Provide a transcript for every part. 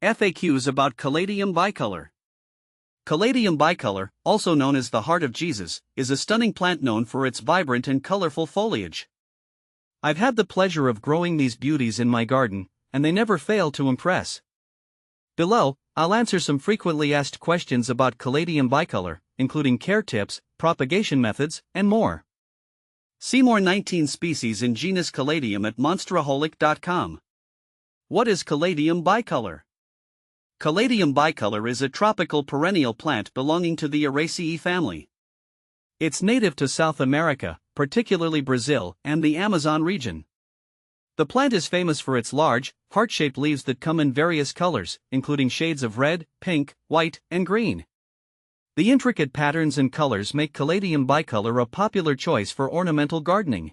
FAQs about Caladium bicolor. Caladium bicolor, also known as the Heart of Jesus, is a stunning plant known for its vibrant and colorful foliage. I've had the pleasure of growing these beauties in my garden, and they never fail to impress. Below, I'll answer some frequently asked questions about Caladium bicolor, including care tips, propagation methods, and more. See more 19 species in genus Caladium at monsteraholic.com. What is Caladium bicolor? Caladium bicolor is a tropical perennial plant belonging to the Araceae family. It's native to South America, particularly Brazil and the Amazon region. The plant is famous for its large, heart-shaped leaves that come in various colors, including shades of red, pink, white, and green. The intricate patterns and colors make Caladium bicolor a popular choice for ornamental gardening.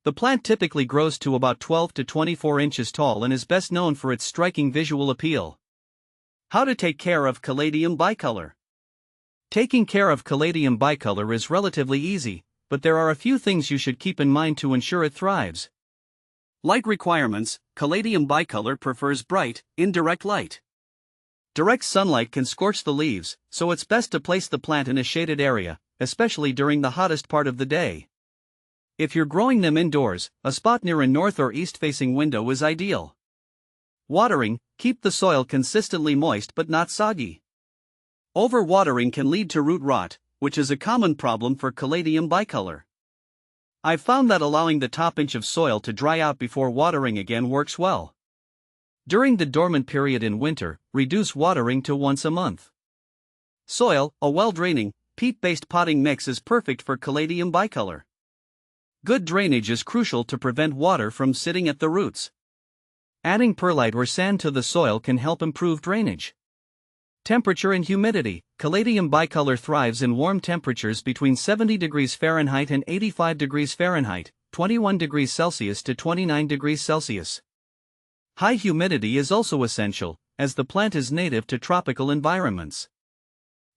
The plant typically grows to about 12 to 24 inches tall and is best known for its striking visual appeal. How to take care of Caladium bicolor. Taking care of Caladium bicolor is relatively easy, but there are a few things you should keep in mind to ensure it thrives. Light requirements. Caladium bicolor prefers bright, indirect light. Direct sunlight can scorch the leaves, so it's best to place the plant in a shaded area, especially during the hottest part of the day. If you're growing them indoors, a spot near a north or east-facing window is ideal. Watering. Keep the soil consistently moist but not soggy. Overwatering can lead to root rot, which is a common problem for Caladium bicolor. I've found that allowing the top inch of soil to dry out before watering again works well. During the dormant period in winter, reduce watering to once a month. Soil. A well-draining, peat-based potting mix is perfect for Caladium bicolor. Good drainage is crucial to prevent water from sitting at the roots. Adding perlite or sand to the soil can help improve drainage. Temperature and humidity. Caladium bicolor thrives in warm temperatures between 70 degrees Fahrenheit and 85 degrees Fahrenheit, 21 degrees Celsius to 29 degrees Celsius. High humidity is also essential, as the plant is native to tropical environments.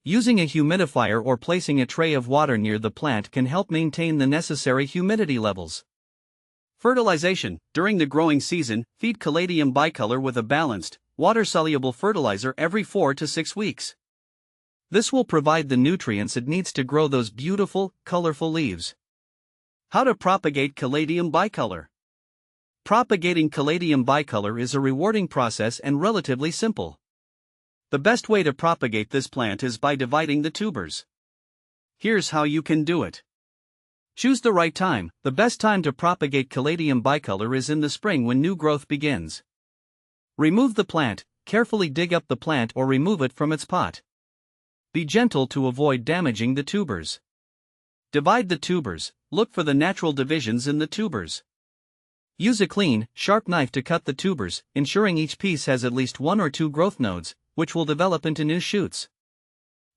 Using a humidifier or placing a tray of water near the plant can help maintain the necessary humidity levels. Fertilization. During the growing season, feed Caladium bicolor with a balanced, water-soluble fertilizer every 4 to 6 weeks. This will provide the nutrients it needs to grow those beautiful, colorful leaves. How to propagate Caladium bicolor. Propagating Caladium bicolor is a rewarding process and relatively simple. The best way to propagate this plant is by dividing the tubers. Here's how you can do it. Choose the right time. The best time to propagate Caladium bicolor is in the spring when new growth begins. Remove the plant. Carefully dig up the plant or remove it from its pot. Be gentle to avoid damaging the tubers. Divide the tubers. Look for the natural divisions in the tubers. Use a clean, sharp knife to cut the tubers, ensuring each piece has at least 1 or 2 growth nodes, which will develop into new shoots.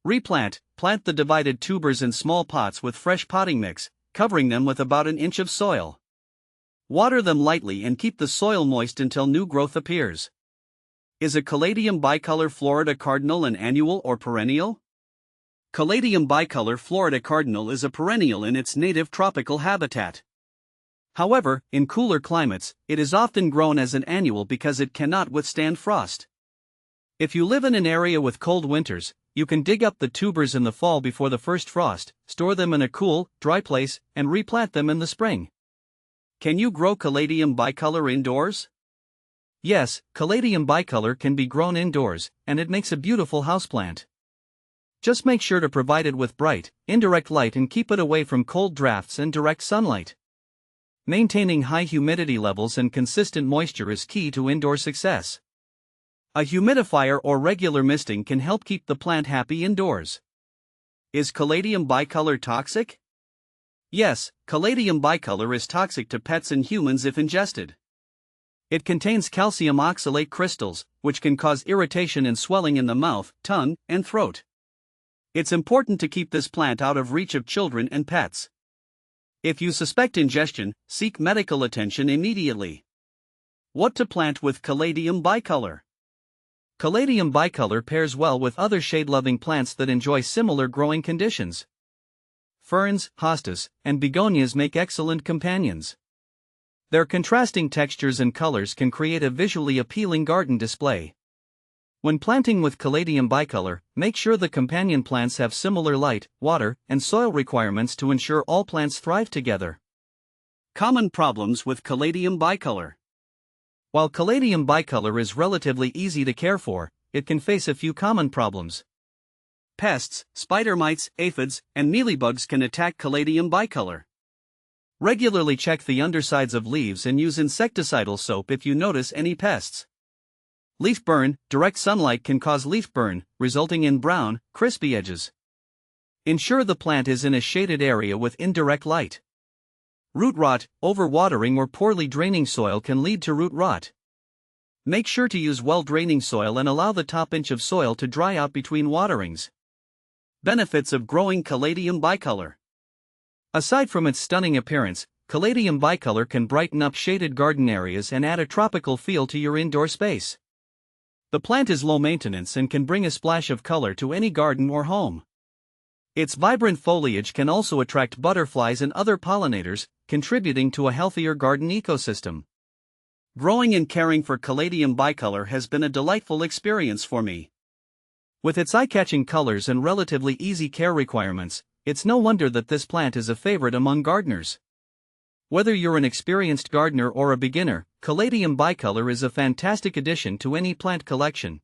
Replant. Plant the divided tubers in small pots with fresh potting mix, covering them with about an inch of soil. Water them lightly and keep the soil moist until new growth appears. Is a Caladium bicolor Florida cardinal an annual or perennial? Caladium bicolor Florida cardinal is a perennial in its native tropical habitat. However, in cooler climates, it is often grown as an annual because it cannot withstand frost. If you live in an area with cold winters, you can dig up the tubers in the fall before the first frost, store them in a cool, dry place, and replant them in the spring. Can you grow Caladium bicolor indoors? Yes, Caladium bicolor can be grown indoors, and it makes a beautiful houseplant. Just make sure to provide it with bright, indirect light and keep it away from cold drafts and direct sunlight. Maintaining high humidity levels and consistent moisture is key to indoor success. A humidifier or regular misting can help keep the plant happy indoors. Is Caladium bicolor toxic? Yes, Caladium bicolor is toxic to pets and humans if ingested. It contains calcium oxalate crystals, which can cause irritation and swelling in the mouth, tongue, and throat. It's important to keep this plant out of reach of children and pets. If you suspect ingestion, seek medical attention immediately. What to plant with Caladium bicolor? Caladium bicolor pairs well with other shade-loving plants that enjoy similar growing conditions. Ferns, hostas, and begonias make excellent companions. Their contrasting textures and colors can create a visually appealing garden display. When planting with Caladium bicolor, make sure the companion plants have similar light, water, and soil requirements to ensure all plants thrive together. Common problems with Caladium bicolor. While Caladium bicolor is relatively easy to care for, it can face a few common problems. Pests, spider mites, aphids, and mealybugs can attack Caladium bicolor. Regularly check the undersides of leaves and use insecticidal soap if you notice any pests. Leaf burn, direct sunlight can cause leaf burn, resulting in brown, crispy edges. Ensure the plant is in a shaded area with indirect light. Root rot, overwatering or poorly draining soil can lead to root rot. Make sure to use well-draining soil and allow the top inch of soil to dry out between waterings. Benefits of growing Caladium bicolor. Aside from its stunning appearance, Caladium bicolor can brighten up shaded garden areas and add a tropical feel to your indoor space. The plant is low maintenance and can bring a splash of color to any garden or home. Its vibrant foliage can also attract butterflies and other pollinators, contributing to a healthier garden ecosystem. Growing and caring for Caladium bicolor has been a delightful experience for me. With its eye-catching colors and relatively easy care requirements, it's no wonder that this plant is a favorite among gardeners. Whether you're an experienced gardener or a beginner, Caladium bicolor is a fantastic addition to any plant collection.